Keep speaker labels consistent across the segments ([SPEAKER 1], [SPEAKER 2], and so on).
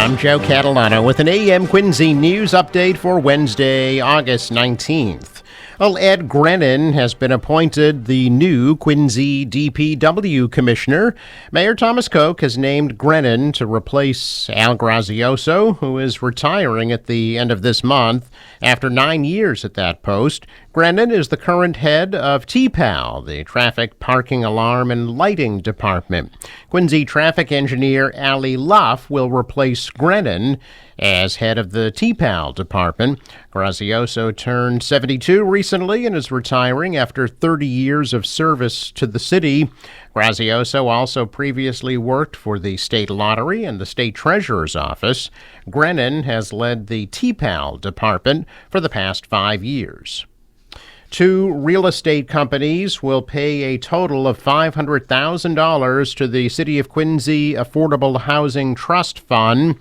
[SPEAKER 1] I'm Joe Catalano with an AM Quincy news update for Wednesday, August 19th. Well, Ed Grennan has been appointed the new Quincy DPW Commissioner. Mayor Thomas Koch has named Grennan to replace Al Grazioso, who is retiring at the end of this month after 9 years at that post. Grennan is the current head of TPAL, the Traffic Parking Alarm and Lighting Department. Quincy traffic engineer Allie Luff will replace Grennan as head of the TPAL department. Grazioso turned 72 recently and is retiring after 30 years of service to the city. Grazioso also previously worked for the state lottery and the state treasurer's office. Grennan has led the TPAL department for the past 5 years. 2 real estate companies will pay a total of $500,000 to the City of Quincy Affordable Housing Trust Fund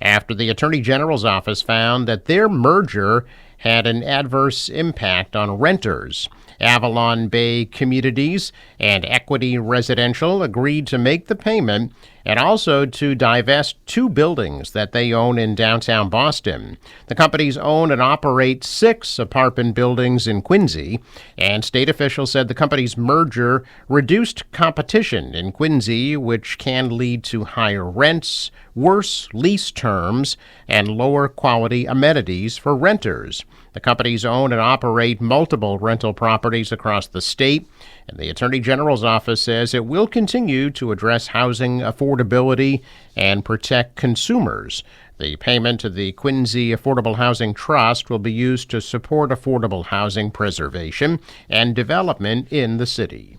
[SPEAKER 1] after the Attorney General's office found that their merger had an adverse impact on renters. Avalon Bay Communities and Equity Residential agreed to make the payment and also to divest 2 buildings that they own in downtown Boston. The companies own and operate 6 apartment buildings in Quincy, and state officials said the company's merger reduced competition in Quincy, which can lead to higher rents, worse lease terms, and lower quality amenities for renters. The companies own and operate multiple rental properties across the state, and the Attorney General's office says it will continue to address housing affordability and protect consumers. The payment to the Quincy Affordable Housing Trust will be used to support affordable housing preservation and development in the city.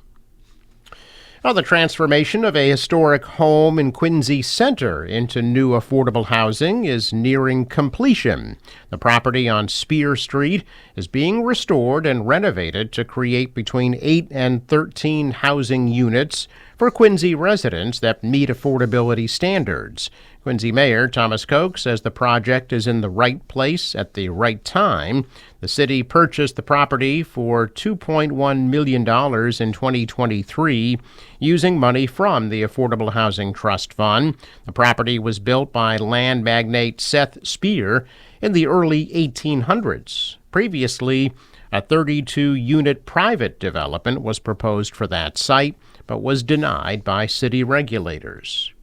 [SPEAKER 1] The transformation of a historic home in Quincy Center into new affordable housing is nearing completion. The property on Spear Street is being restored and renovated to create between 8 and 13 housing units for Quincy residents that meet affordability standards. Quincy Mayor Thomas Koch says the project is in the right place at the right time. The city purchased the property for $2.1 million in 2023 using money from the Affordable Housing Trust Fund. The property was built by land magnate Seth Spear in the early 1800s. Previously, a 32-unit private development was proposed for that site, but was denied by city regulators.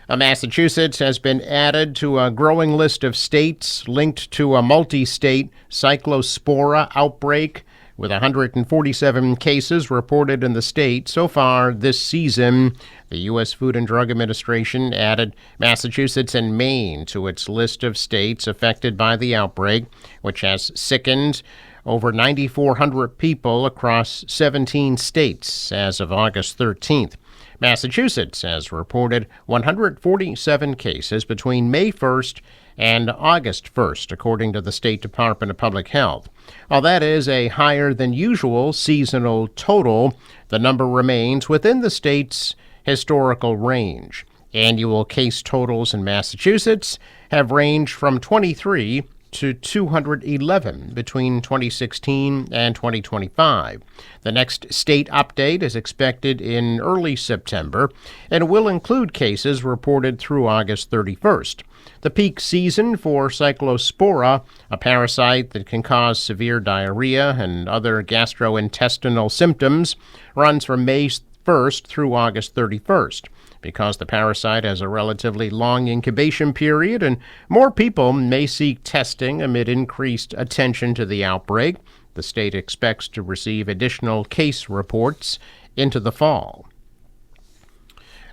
[SPEAKER 1] Massachusetts has been added to a growing list of states linked to a multi-state cyclospora outbreak, with 147 cases reported in the state so far this season. The U.S. Food and Drug Administration added Massachusetts and Maine to its list of states affected by the outbreak, which has sickened over 9,400 people across 17 states as of August 13th. Massachusetts has reported 147 cases between May 1st and August 1st, according to the State Department of Public Health. While that is a higher than usual seasonal total, the number remains within the state's historical range. Annual case totals in Massachusetts have ranged from 23 to 211 between 2016 and 2025. The next state update is expected in early September and will include cases reported through August 31st. The peak season for Cyclospora, a parasite that can cause severe diarrhea and other gastrointestinal symptoms, runs from May 1st through August 31st. Because the parasite has a relatively long incubation period and more people may seek testing amid increased attention to the outbreak, the state expects to receive additional case reports into the fall.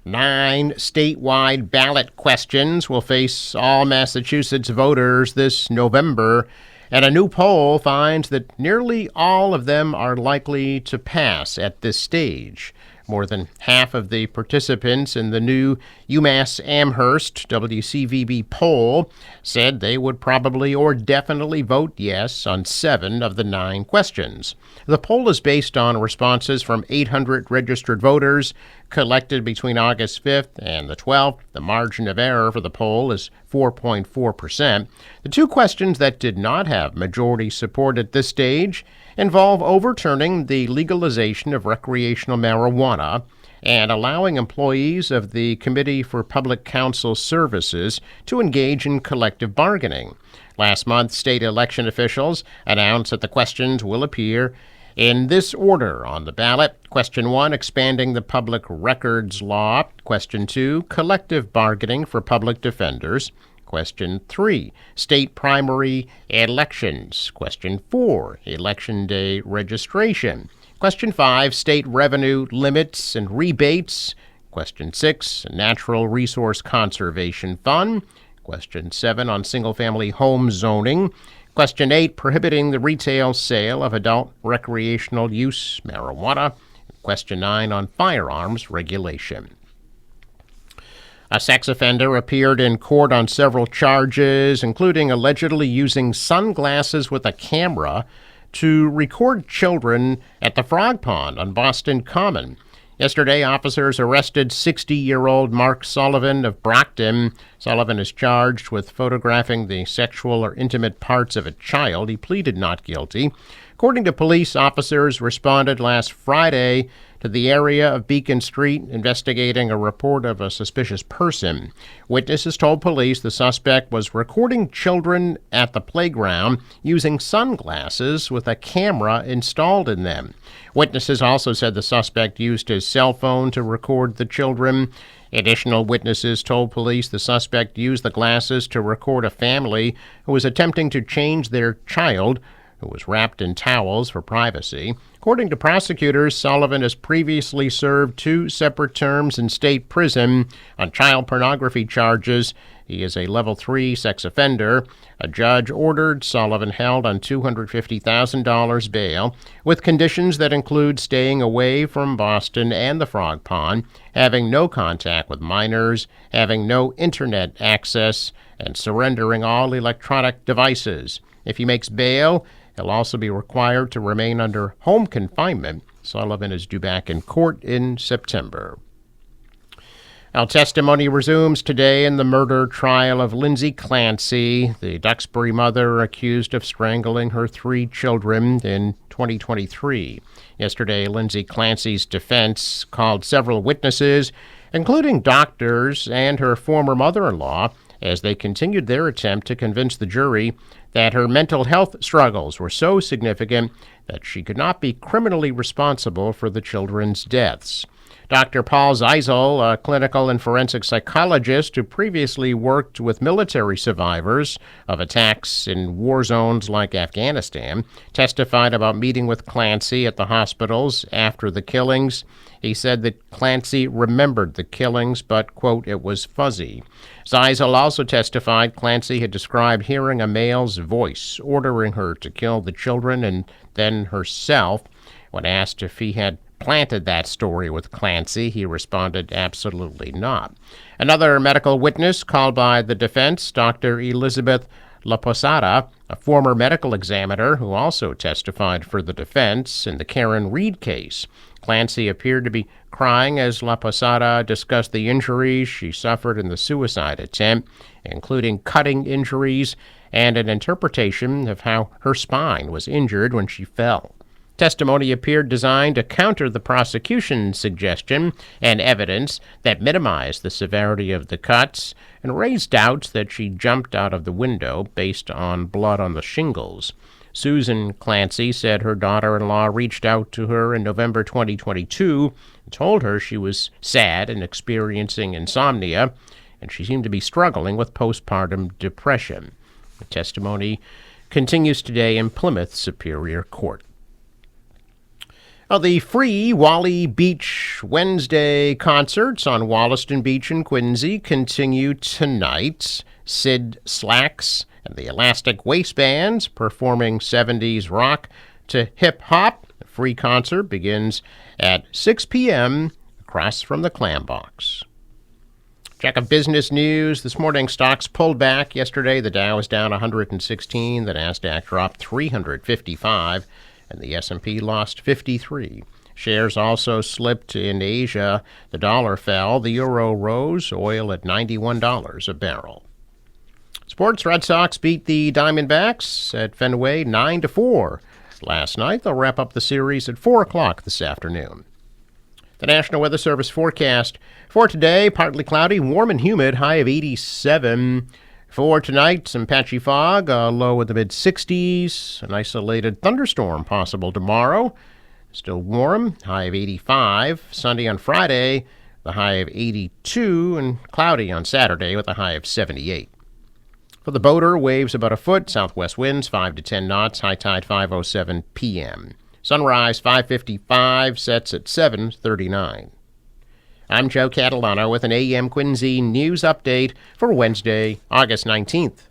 [SPEAKER 1] 9 statewide ballot questions will face all Massachusetts voters this November, and a new poll finds that nearly all of them are likely to pass at this stage. More than half of the participants in the new UMass Amherst WCVB poll said they would probably or definitely vote yes on 7 of the 9 questions. The poll is based on responses from 800 registered voters collected between August 5th and the 12th. The margin of error for the poll is 4.4%. The 2 questions that did not have majority support at this stage involve overturning the legalization of recreational marijuana and allowing employees of the Committee for Public Counsel Services to engage in collective bargaining. Last month, state election officials announced that the questions will appear in this order on the ballot. Question 1, expanding the public records law. Question 2, collective bargaining for public defenders. Question 3, state primary elections. Question 4, election day registration. Question 5, state revenue limits and rebates. Question 6, Natural Resource Conservation Fund. Question 7, on single-family home zoning. Question 8, prohibiting the retail sale of adult recreational use marijuana. Question 9, on firearms regulation. A sex offender appeared in court on several charges, including allegedly using sunglasses with a camera to record children at the Frog Pond on Boston Common. Yesterday, officers arrested 60-year-old Mark Sullivan of Brockton. Sullivan is charged with photographing the sexual or intimate parts of a child. He pleaded not guilty. According to police, officers responded last Friday to the area of Beacon Street investigating a report of a suspicious person. Witnesses told police the suspect was recording children at the playground using sunglasses with a camera installed in them. Witnesses also said the suspect used his cell phone to record the children. Additional witnesses told police the suspect used the glasses to record a family who was attempting to change their child, who was wrapped in towels for privacy. According to prosecutors, Sullivan has previously served 2 separate terms in state prison on child pornography charges. He is a level 3 sex offender. A judge ordered Sullivan held on $250,000 bail, with conditions that include staying away from Boston and the Frog Pond, having no contact with minors, having no internet access, and surrendering all electronic devices. If he makes bail, he'll also be required to remain under home confinement. Sullivan is due back in court in September. Now, testimony resumes today in the murder trial of Lindsay Clancy, the Duxbury mother accused of strangling her 3 children in 2023. Yesterday, Lindsay Clancy's defense called several witnesses, including doctors and her former mother-in-law, as they continued their attempt to convince the jury that her mental health struggles were so significant that she could not be criminally responsible for the children's deaths. Dr. Paul Zeisel, a clinical and forensic psychologist who previously worked with military survivors of attacks in war zones like Afghanistan, testified about meeting with Clancy at the hospitals after the killings. He said that Clancy remembered the killings, but, quote, it was fuzzy. Zeisel also testified Clancy had described hearing a male's voice ordering her to kill the children and then herself. When asked if he had planted that story with Clancy, he responded, absolutely not. Another medical witness called by the defense, Dr. Elizabeth La Posada, a former medical examiner who also testified for the defense in the Karen Reed case. Clancy appeared to be crying as La Posada discussed the injuries she suffered in the suicide attempt, including cutting injuries and an interpretation of how her spine was injured when she fell. Testimony appeared designed to counter the prosecution's suggestion and evidence that minimized the severity of the cuts and raised doubts that she jumped out of the window based on blood on the shingles. Susan Clancy said her daughter-in-law reached out to her in November 2022 and told her she was sad and experiencing insomnia, and she seemed to be struggling with postpartum depression. The testimony continues today in Plymouth Superior Court. The free Wally Beach Wednesday concerts on Wollaston Beach in Quincy continue tonight. Sid Slacks and the Elastic Waistbands performing 70s rock to hip-hop. The free concert begins at 6 p.m. across from the Clam Box. Check of business news. This morning, stocks pulled back. Yesterday, the Dow was down 116. The NASDAQ dropped 355. And the S&P lost 53. Shares also slipped in Asia. The dollar fell. The euro rose. Oil at $91 a barrel. Sports, Red Sox beat the Diamondbacks at Fenway 9-4 last night. They'll wrap up the series at 4 o'clock this afternoon. The National Weather Service forecast for today, partly cloudy, warm and humid, high of 87. For tonight, some patchy fog, low in the mid-60s. An isolated thunderstorm possible tomorrow. Still warm, high of 85. Sunday on Friday, the high of 82. And cloudy on Saturday with a high of 78. For the boater, waves about a foot, southwest winds 5 to 10 knots, high tide 5:07 p.m. Sunrise 5:55, sets at 7:39. I'm Joe Catalano with an AM Quincy news update for Wednesday, August 19th.